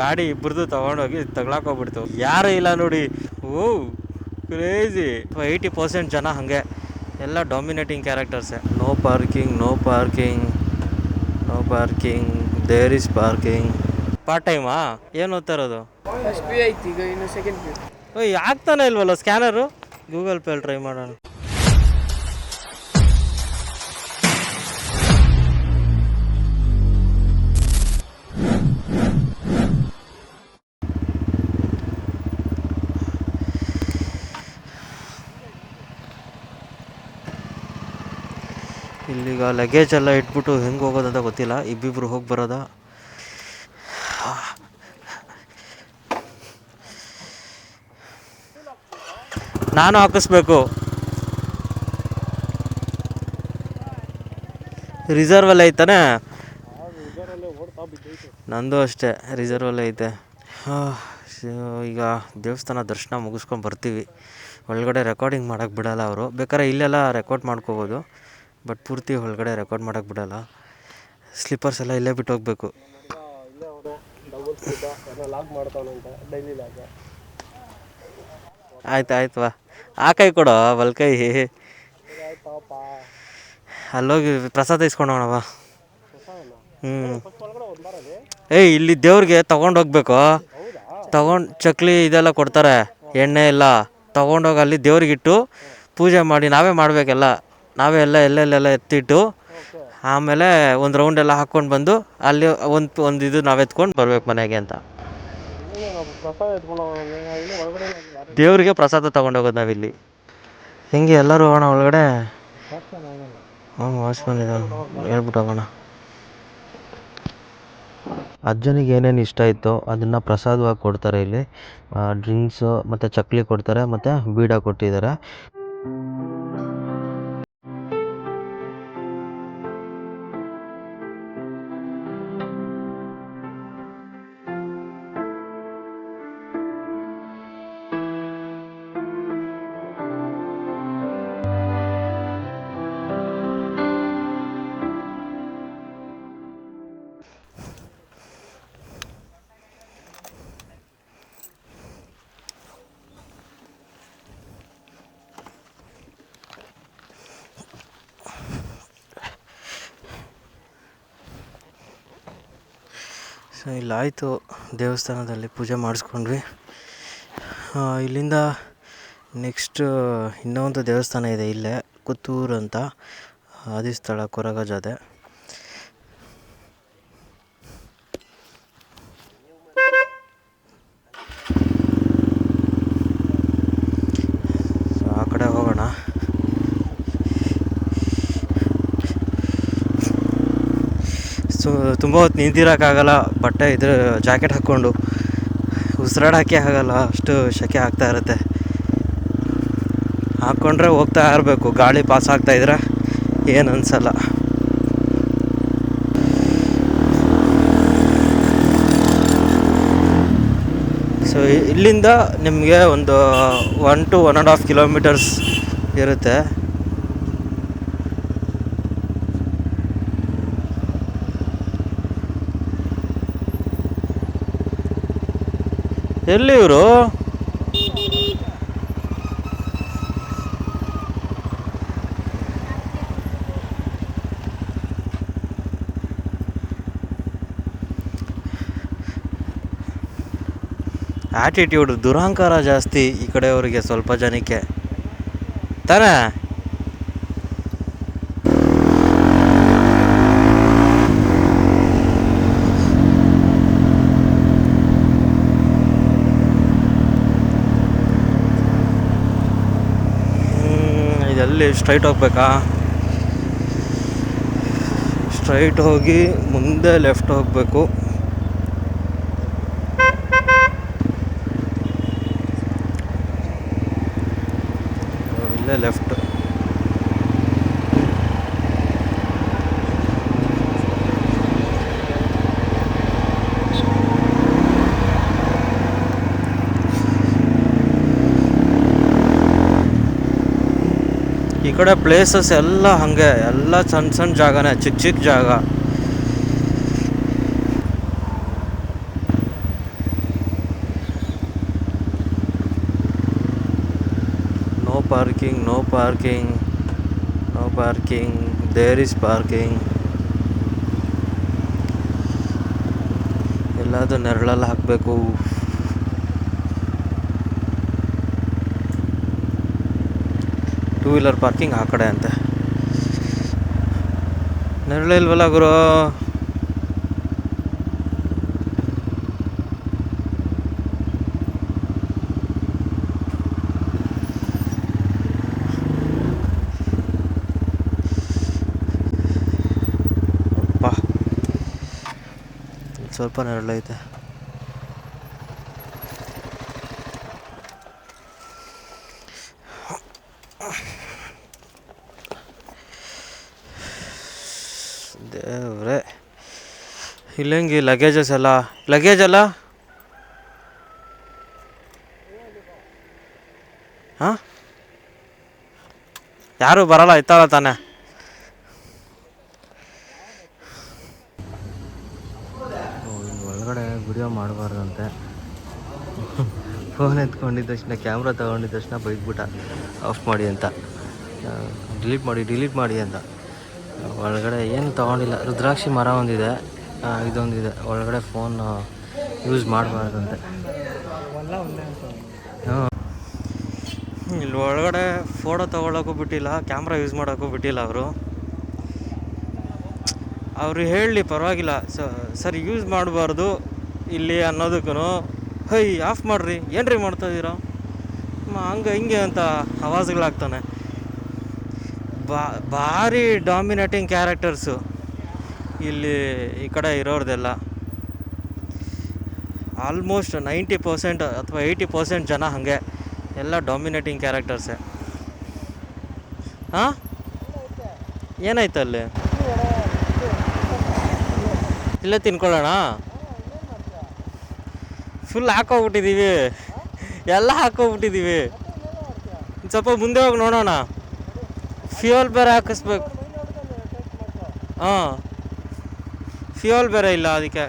ಗಾಡಿ ಇಬ್ಬರದು ತಗೊಂಡೋಗಿ ತಗೊಳಕೋಗ್ಬಿಡ್ತು. ಯಾರು ಇಲ್ಲ ನೋಡಿ. ಓ ಕ್ರೇಜಿ. 80% ಜನ ಹಾಗೆ ಎಲ್ಲ ಡಾಮಿನೇಟಿಂಗ್ ಕ್ಯಾರೆಕ್ಟರ್ಸೇ. No parking, no parking, no parking, there is parking. Part ಟೈಮಾ? ಏನು ಓದ್ತಾ ಇರೋದು? ಫಸ್ಟ್ ಪಿ ಐತಿ, ಈಗ ಇನ್ನು ಸೆಕೆಂಡ್ ಪಿ. ಓಯ್ ಆಗ್ತಾನೆ ಇಲ್ವಲ್ಲ ಸ್ಕ್ಯಾನರು. ಗೂಗಲ್ ಪೇಲಿ ಟ್ರೈ ಮಾಡೋಣ. ಇಲ್ಲಿಗ ಲಗೇಜ್ ಎಲ್ಲ ಇಟ್ಬಿಟ್ಟು ಹೆಂಗೆ ಹೋಗೋದಂತ ಗೊತ್ತಿಲ್ಲ. ಇಬ್ಬಿಬ್ರು ಹೋಗಿ ಬರೋದ. ನಾನು ಹಾಕಿಸ್ಬೇಕು. ರಿಸರ್ವಲ್ಲೇ ಐತಾನೆ. ನಂದು ಅಷ್ಟೇ, ರಿಸರ್ವಲ್ಲೇ ಐತೆ. ಈಗ ದೇವಸ್ಥಾನ ದರ್ಶನ ಮುಗಿಸ್ಕೊಂಡು ಬರ್ತೀವಿ. ಒಳಗಡೆ ರೆಕಾರ್ಡಿಂಗ್ ಮಾಡೋಕ್ಕೆ ಬಿಡೋಲ್ಲ ಅವರು. ಬೇಕಾದ್ರೆ ಇಲ್ಲೆಲ್ಲ ರೆಕಾರ್ಡ್ ಮಾಡ್ಕೋಬೋದು, ಬಟ್ ಪೂರ್ತಿ ಒಳಗಡೆ ರೆಕಾರ್ಡ್ ಮಾಡೋಕ್ಕೆ ಬಿಡೋಲ್ಲ. ಸ್ಲಿಪ್ಪರ್ಸ್ ಎಲ್ಲ ಇಲ್ಲೇ ಬಿಟ್ಟು ಹೋಗ್ಬೇಕು. ಆಯ್ತು ವಾ. ಆ ಕೈ ಕೊಡೋ, ಬಲ್ಕೈ. ಅಲ್ಲೋಗಿ ಪ್ರಸಾದ ಇಸ್ಕೊಂಡೋಣವಾ. ಏಯ್ ಇಲ್ಲಿ ದೇವ್ರಿಗೆ ತೊಗೊಂಡೋಗ್ಬೇಕು. ಚಕ್ಲಿ ಇದೆಲ್ಲ ಕೊಡ್ತಾರೆ, ಎಣ್ಣೆ ಎಲ್ಲ ತೊಗೊಂಡೋಗಿ ಅಲ್ಲಿ ದೇವ್ರಿಗಿಟ್ಟು ಪೂಜೆ ಮಾಡಿ ನಾವೇ ಮಾಡಬೇಕೆಲ್ಲ. ನಾವೇ ಎಲ್ಲೆಲ್ಲೆಲ್ಲ ಎತ್ತಿಟ್ಟು ಆಮೇಲೆ ಒಂದು ರೌಂಡೆಲ್ಲ ಹಾಕ್ಕೊಂಡು ಬಂದು ಅಲ್ಲಿ ಒಂದು ಇದು ನಾವು ಎತ್ಕೊಂಡು ಬರ್ಬೇಕು ಮನೆಗೆ ಅಂತ. ದೇವರಿಗೆ ಪ್ರಸಾದ ತೊಗೊಂಡೋಗೋದು ನಾವಿಲ್ಲಿ. ಹೆಂಗೆ ಎಲ್ಲರೂ ಹೋಗೋಣ ಒಳಗಡೆ. ವಾಚ್ಮನ್ ಹೇಳ್ಬಿಟ್ಟು ಹೋಗೋಣ. ಅಜ್ಜನಿಗೆ ಏನೇನು ಇಷ್ಟ ಇತ್ತೋ ಅದನ್ನು ಪ್ರಸಾದವಾಗಿ ಕೊಡ್ತಾರೆ ಇಲ್ಲಿ. ಡ್ರಿಂಕ್ಸು ಮತ್ತು ಚಕ್ಲಿ ಕೊಡ್ತಾರೆ, ಮತ್ತು ಬೀಡ ಕೊಟ್ಟಿದ್ದಾರೆ. ಸೊ ಇಲ್ಲಾಯಿತು, ದೇವಸ್ಥಾನದಲ್ಲಿ ಪೂಜೆ ಮಾಡಿಸ್ಕೊಂಡ್ವಿ. ಇಲ್ಲಿಂದ ನೆಕ್ಸ್ಟ್ ಇನ್ನೊಂದು ದೇವಸ್ಥಾನ ಇದೆ ಇಲ್ಲೇ, ಕುತ್ತೂರು ಅಂತ, ಆದಿಸ್ಥಳ ಕೊರಗ ಜಾದೆ. ಸೊ ಆ ಕಡೆ ಹೋಗೋಣ. ಸೊ ತುಂಬ ಹೊತ್ತು ನಿಂತಿರೋಕ್ಕಾಗಲ್ಲ, ಬಟ್ಟೆ ಜಾಕೆಟ್ ಹಾಕ್ಕೊಂಡು ಉಸಿರಾಡೋಕ್ಕೆ ಆಗಲ್ಲ, ಅಷ್ಟು ಸೆಕೆ ಆಗ್ತಾ ಇರುತ್ತೆ. ಹಾಕ್ಕೊಂಡ್ರೆ ಹೋಗ್ತಾ ಇರಬೇಕು, ಗಾಳಿ ಪಾಸ್ ಆಗ್ತಾಯಿದ್ರೆ ಏನು ಅನಿಸಲ್ಲ. ಸೊ ಇಲ್ಲಿಂದ ನಿಮಗೆ ಒಂದು 1 to 1.5 ಕಿಲೋಮೀಟರ್ಸ್ ಇರುತ್ತೆ. ಎಲ್ಲಿ ಇವರು? ಆ್ಯಟಿಟ್ಯೂಡ್, ದುರಹಂಕಾರ ಜಾಸ್ತಿ ಈ ಕಡೆಯವರಿಗೆ, ಸ್ವಲ್ಪ ಜನಕ್ಕೆ ತಾನೇ. ಇದೆಲ್ಲಿ ಸ್ಟ್ರೈಟ್ ಹೋಗ್ಬೇಕಾ? ಸ್ಟ್ರೈಟ್ ಹೋಗಿ ಮುಂದೆ ಲೆಫ್ಟ್ ಹೋಗಬೇಕು. ಇಲ್ಲೇ ಲೆಫ್ಟ್. ಈ ಕಡೆ ಪ್ಲೇಸಸ್ ಎಲ್ಲ ಹಾಗೆ, ಎಲ್ಲ ಸಣ್ಣ ಸಣ್ಣ ಜಾಗನೇ, ಚಿಕ್ಕ ಚಿಕ್ಕ ಜಾಗ. Parking, no parking, no parking, there is parking. ಎಲ್ಲಾದರೂ ನೆರಳಲ್ಲಿ ಹಾಕಬೇಕು. ಟೂ ವೀಲರ್ ಪಾರ್ಕಿಂಗ್ ಆ ಕಡೆ ಅಂತೆ. ನೆರಳು ಇಲ್ವಲ್ಲ ಗುರು. ಅಪ್ಪ ಸ್ವಲ್ಪ ನೆರಳೈತೆ. ದೇವ್ರೆ, ಇಲ್ಲಂಗೆ ಲಗೇಜಸ್ ಎಲ್ಲ, ಲಗೇಜ್ ಎಲ್ಲ ಹಾಂ ಯಾರೂ ಬರಲ್ಲ, ಇತ್ತಲ್ಲ ತಾನೆ. ಒಳಗಡೆ ವಿಡಿಯೋ ಮಾಡಬಾರ್ದಂತೆ. ಫೋನ್ ಎತ್ಕೊಂಡಿದ್ದ ತಕ್ಷಣ, ಕ್ಯಾಮ್ರಾ ತೊಗೊಂಡಿದ್ದ ತಕ್ಷಣ ಬೈದ್ಬಿಟ್ಟ, ಆಫ್ ಮಾಡಿ ಅಂತ, ಡಿಲೀಟ್ ಮಾಡಿ ಅಂತ. ಒಳಗಡೆ ಏನು ತೊಗೊಂಡಿಲ್ಲ. ರುದ್ರಾಕ್ಷಿ ಮರ ಒಂದಿದೆ, ಇದೊಂದಿದೆ. ಒಳಗಡೆ ಫೋನ್ ಯೂಸ್ ಮಾಡಬಾರ್ದಂತೆ. ಹಾಂ, ಇಲ್ಲಿ ಒಳಗಡೆ ಫೋಟೋ ತೊಗೊಳಕ್ಕೂ ಬಿಟ್ಟಿಲ್ಲ, ಕ್ಯಾಮ್ರಾ ಯೂಸ್ ಮಾಡೋಕ್ಕೂ ಬಿಟ್ಟಿಲ್ಲ ಅವರು ಹೇಳಲಿ ಪರವಾಗಿಲ್ಲ, ಸರ್ ಯೂಸ್ ಮಾಡಬಾರ್ದು ಇಲ್ಲಿ ಅನ್ನೋದಕ್ಕೂ, ಹೈ ಆಫ್ ಮಾಡಿರಿ, ಏನ್ರಿ ಮಾಡ್ತಾಯಿದ್ದೀರಾ ಹಂಗೆ ಹಿಂಗೆ ಅಂತ ಆವಾಜ್ಗಳಾಗ್ತಾನೆ. ಭಾರಿ ಡಾಮಿನೇಟಿಂಗ್ ಕ್ಯಾರೆಕ್ಟರ್ಸು ಇಲ್ಲಿ ಈ ಕಡೆ ಇರೋರ್ದೆಲ್ಲ. ಆಲ್ಮೋಸ್ಟ್ 90% ಅಥವಾ 80% ಜನ ಹಾಗೆ, ಎಲ್ಲ ಡಾಮಿನೇಟಿಂಗ್ ಕ್ಯಾರೆಕ್ಟರ್ಸೇ. ಹಾಂ, ಏನಾಯ್ತು ಅಲ್ಲಿ? ಇಲ್ಲೇ ತಿನ್ಕೊಳ್ಳೋಣ. ಫುಲ್ ಹಾಕೋಗ್ಬಿಟ್ಟಿದ್ದೀವಿ, ಎಲ್ಲ ಹಾಕೋಗ್ಬಿಟ್ಟಿದ್ದೀವಿ. ಸ್ವಲ್ಪ ಮುಂದೆ ಹೋಗಿ ನೋಡೋಣ. ಫ್ಯೂಯಲ್ ಬೇರೆ ಹಾಕಿಸ್ಬೇಕು. ಹಾಂ, ಫ್ಯೂಯಲ್ ಬೇರೆ ಇಲ್ಲ ಅದಕ್ಕೆ.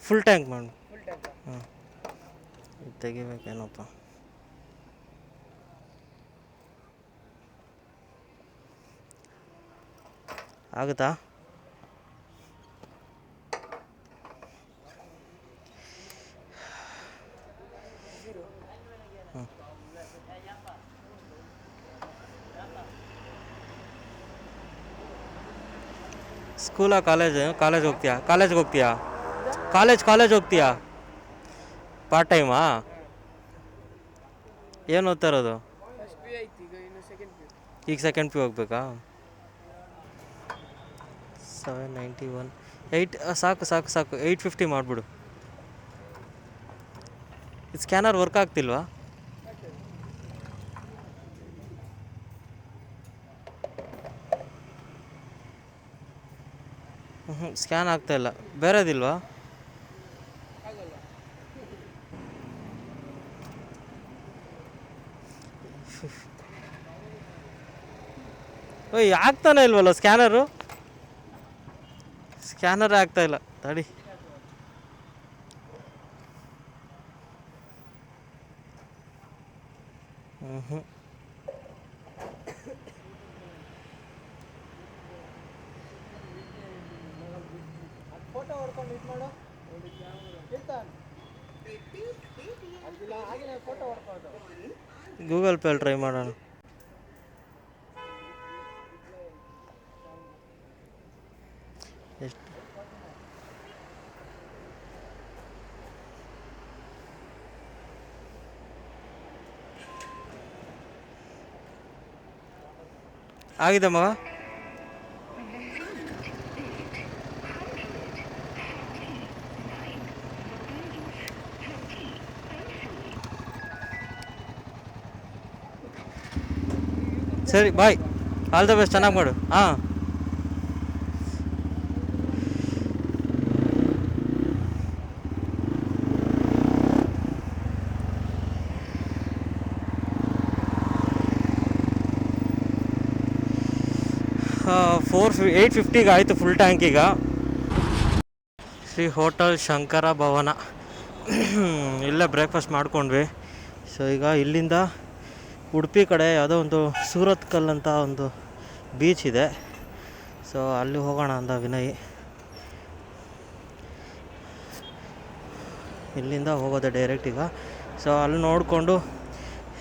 ಫುಲ್ ಟ್ಯಾಂಕ್ ಮಾಡಿ. ಹಾಂ, ತೆಗಿಬೇಕೇನಪ್ಪ. ಆಗುತ್ತಾ? ಸ್ಕೂಲಾ ಕಾಲೇಜ್ ಹೋಗ್ತೀಯಾ? ಕಾಲೇಜ್ ಹೋಗ್ತೀಯಾ? ಪಾರ್ಟ್ ಟೈಮಾ? ಏನು ಓದ್ತಾ ಇರೋದು? ಈಗ ಸೆಕೆಂಡ್ ಪಿ ಹೋಗ್ಬೇಕಾ? 791 8 ಸಾಕು 850 ಮಾಡಿಬಿಡು. ಇದು ಸ್ಕ್ಯಾನರ್ ವರ್ಕ್ ಆಗ್ತಿಲ್ವಾ? ಸ್ಕ್ಯಾನ್ ಆಗ್ತಾಯಿಲ್ಲ. ಬೇರೆದಿಲ್ವಾ? ಓಯ್, ಆಗ್ತಾನೆ ಇಲ್ವಲ್ಲ ಸ್ಕ್ಯಾನರ್ ಆಗ್ತಾಯಿಲ್ಲ. ತಡಿ. ಹ್ಞೂ ಗೂಗಲ್ ಪೇಲಿ ಟ್ರೈ ಮಾಡೋಣ. ಎಷ್ಟು ಆಗಿದೆ ಮಗ? ಸರಿ, ಬಾಯ್. ಆಲ್ ದ ಬೆಸ್ಟ್, ಚೆನ್ನಾಗಿ ಮಾಡು. ಹಾಂ, 850 ಆಯಿತು ಫುಲ್ ಟ್ಯಾಂಕ್ ಈಗ. ಶ್ರೀ ಹೋಟೆಲ್ ಶಂಕರ ಭವನ ಇಲ್ಲೇ ಬ್ರೇಕ್ಫಾಸ್ಟ್ ಮಾಡ್ಕೊಂಡ್ವಿ. ಸೊ ಈಗ ಇಲ್ಲಿಂದ ಉಡುಪಿ ಕಡೆ ಯಾವುದೋ ಒಂದು ಸೂರತ್ ಕಲ್ ಅಂತ ಒಂದು ಬೀಚ್ ಇದೆ. ಸೊ ಅಲ್ಲಿ ಹೋಗೋಣ ಅಂದ ವಿನಯ್. ಇಲ್ಲಿಂದ ಹೋಗೋದು ಡೈರೆಕ್ಟ್ ಈಗ. ಸೊ ಅಲ್ಲಿ ನೋಡಿಕೊಂಡು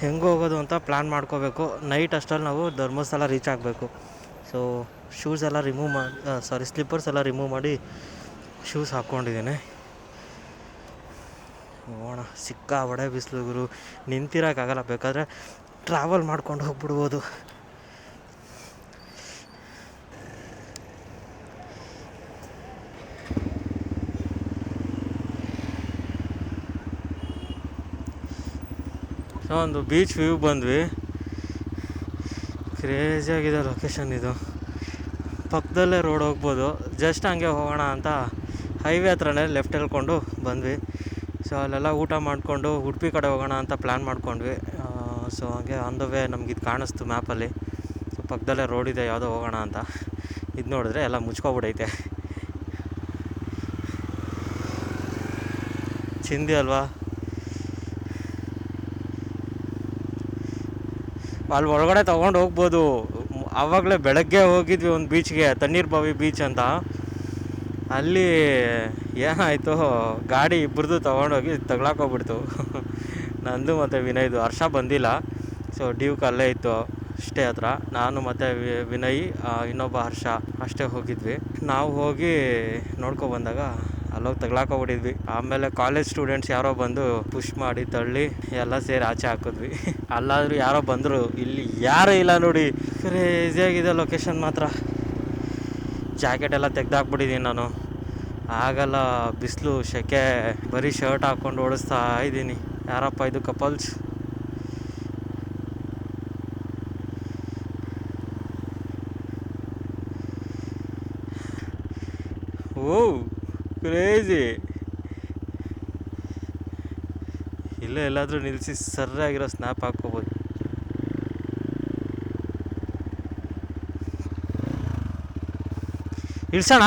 ಹೆಂಗೆ ಹೋಗೋದು ಅಂತ ಪ್ಲ್ಯಾನ್ ಮಾಡ್ಕೋಬೇಕು. ನೈಟ್ ಅಷ್ಟಲ್ಲಿ ನಾವು ಧರ್ಮಸ್ಥಳ ರೀಚ್ ಆಗಬೇಕು. ಸೊ ಶೂಸ್ ಎಲ್ಲ ಸ್ಲಿಪ್ಪರ್ಸ್ ಎಲ್ಲ ರಿಮೂವ್ ಮಾಡಿ ಶೂಸ್ ಹಾಕ್ಕೊಂಡಿದ್ದೀನಿ. ನೋಡೋಣ. ಸಿಕ್ಕಾಬಡೆ ಬಿಸಿಲು ಗುರು, ನಿಂತಿರೋಕ್ಕಾಗಲ್ಲ. ಬೇಕಾದರೆ ಟ್ರಾವೆಲ್ ಮಾಡ್ಕೊಂಡು ಹೋಗ್ಬಿಡ್ಬೋದು. ಸೊ ಒಂದು ಬೀಚ್ ವ್ಯೂ ಬಂದ್ವಿ. ಕ್ರೇಜಿಯಾಗಿದೆ ಲೊಕೇಶನ್ ಇದು. ಪಕ್ಕದಲ್ಲೇ ರೋಡ್ ಹೋಗ್ಬೋದು. ಜಸ್ಟ್ ಹಂಗೆ ಹೋಗೋಣ ಅಂತ ಹೈವೇ ಹತ್ರನೇ ಲೆಫ್ಟ್ ಹೇಳ್ಕೊಂಡು ಬಂದ್ವಿ. ಸೊ ಅಲ್ಲೆಲ್ಲ ಊಟ ಮಾಡಿಕೊಂಡು ಉಡುಪಿ ಕಡೆ ಹೋಗೋಣ ಅಂತ ಪ್ಲ್ಯಾನ್ ಮಾಡ್ಕೊಂಡ್ವಿ. ಸೊ ಹಾಗೆ ಆನ್ ದ ವೇ ನಮಗಿದು ಕಾಣಿಸ್ತು ಮ್ಯಾಪಲ್ಲಿ. ಸೊ ಪಕ್ಕದಲ್ಲೇ ರೋಡ್ ಇದೆ, ಯಾವುದೋ ಹೋಗೋಣ ಅಂತ. ಇದು ನೋಡಿದ್ರೆ ಎಲ್ಲ ಮುಚ್ಕೊಬಿಡೈತೆ. ಚಿಂದಿ ಅಲ್ವಾ. ಅಲ್ಲಿ ಒಳಗಡೆ ತೊಗೊಂಡು ಹೋಗ್ಬೋದು. ಆವಾಗಲೇ ಬೆಳಗ್ಗೆ ಹೋಗಿದ್ವಿ ಒಂದು ಬೀಚ್ಗೆ, ತಣ್ಣೀರು ಬಾವಿ ಬೀಚ್ ಅಂತ. ಅಲ್ಲಿ ಏನಾಯಿತು, ಗಾಡಿ ಇಬ್ಬರದು ತೊಗೊಂಡೋಗಿ ತಗ್ಲಾಕೋಗ್ಬಿಡ್ತು. ನಂದು ಮತ್ತು ವಿನಯ್ದು. ಹರ್ಷ ಬಂದಿಲ್ಲ. ಸೊ ಡ್ಯೂಕ್ ಅಲ್ಲೇ ಇತ್ತು ಸ್ಟೇ ಹತ್ರ. ನಾನು ಮತ್ತು ವಿನಯ್, ಇನ್ನೊಬ್ಬ ಹರ್ಷ ಅಷ್ಟೇ ಹೋಗಿದ್ವಿ. ನಾವು ಹೋಗಿ ನೋಡ್ಕೊಬಂದಾಗ ಅಲ್ಲೋಗಿ ತಗ್ಲಾಕೋಗ್ಬಿಟ್ಟಿದ್ವಿ. ಆಮೇಲೆ ಕಾಲೇಜ್ ಸ್ಟೂಡೆಂಟ್ಸ್ ಯಾರೋ ಬಂದು ಪುಷ್ ಮಾಡಿ ತಳ್ಳಿ ಎಲ್ಲ ಸೇರಿ ಆಚೆ ಹಾಕಿದ್ವಿ. ಅಲ್ಲಾದರೂ ಯಾರೋ ಬಂದರು, ಇಲ್ಲಿ ಯಾರೂ ಇಲ್ಲ ನೋಡಿ. ಕ್ರೇಜಿಯಾಗಿದೆ ಲೊಕೇಶನ್ ಮಾತ್ರ. ಜಾಕೆಟ್ ಎಲ್ಲ ತೆಗ್ದಾಕ್ಬಿಟ್ಟಿದ್ದೀನಿ ನಾನು. ಆಗಲ್ಲ, ಬಿಸಿಲು ಸೆಕೆ. ಬರೀ ಶರ್ಟ್ ಹಾಕ್ಕೊಂಡು ಓಡಿಸ್ತಾ ಇದ್ದೀನಿ. ಯಾರಪ್ಪ ಇದು ಕಪಲ್ಸ್? ಓ ಕ್ರೇಜಿ. ಇಲ್ಲೇ ಎಲ್ಲಾದರೂ ನಿಲ್ಲಿಸಿ ಸರ್ರಾಗಿರೋ ಸ್ನ್ಯಾಪ್ ಹಾಕ್ಕೋಬೋದು. ಇಳ್ಸೋಣ.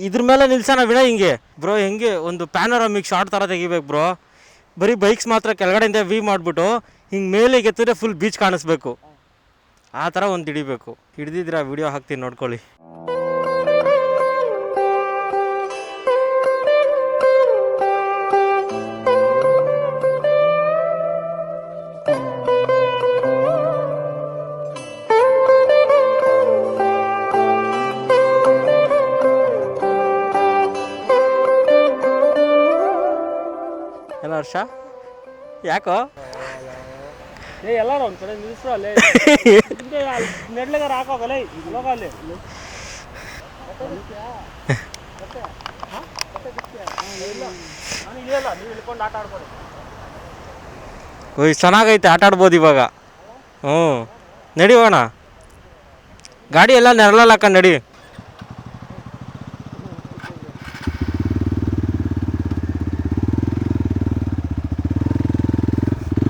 ಇದ್ರ ಮೇಲೆ ನಿಲ್ಸೋಣ ವಿನಯ್. ಹಿಂಗೆ ಬ್ರೋ, ಹೆಂಗೆ ಒಂದು ಪ್ಯಾನೋರಾಮಿಕ್ ಶಾರ್ಟ್ ಥರ ತೆಗಿಬೇಕು ಬ್ರೋ. ಬರೀ ಬೈಕ್ಸ್ ಮಾತ್ರ ಕೆಳಗಡೆಯಿಂದ ವಿ ಮಾಡಿಬಿಟ್ಟು ಹಿಂಗೆ ಮೇಲೆ ಎತ್ತಿದ್ರೆ ಫುಲ್ ಬೀಚ್ ಕಾಣಿಸ್ಬೇಕು. ಆ ಥರ ಒಂದು ಹಿಡಿಬೇಕು. ಹಿಡ್ದಿದ್ರೆ ವಿಡಿಯೋ ಹಾಕ್ತೀನಿ, ನೋಡ್ಕೊಳ್ಳಿ. ಎಲ್ಲ ಹರ್ಷ ಯಾಕೋ ಎಲ್ಲಾರು ಒಂದು ಕಡೆ ನಿಲ್ಸು. ಅಲ್ಲೇ ನೆಡ್ಲೆಗಾರ ಹಾಕೋಗಲ್ಲ ಲೋಕ ಅಲ್ಲಿ. ನೀವು ಇಳ್ಕೊಂಡು ಆಟ ಆಡ್ಬೋದು. ಓಯ್ ಚೆನ್ನಾಗೈತೆ, ಆಟ ಆಡ್ಬೋದು ಇವಾಗ. ನಡಿ ಹೋಗೋಣ. ಗಾಡಿ ಎಲ್ಲ ನೆರಳಲ್ಲ ಹಾಕ ನಡಿ.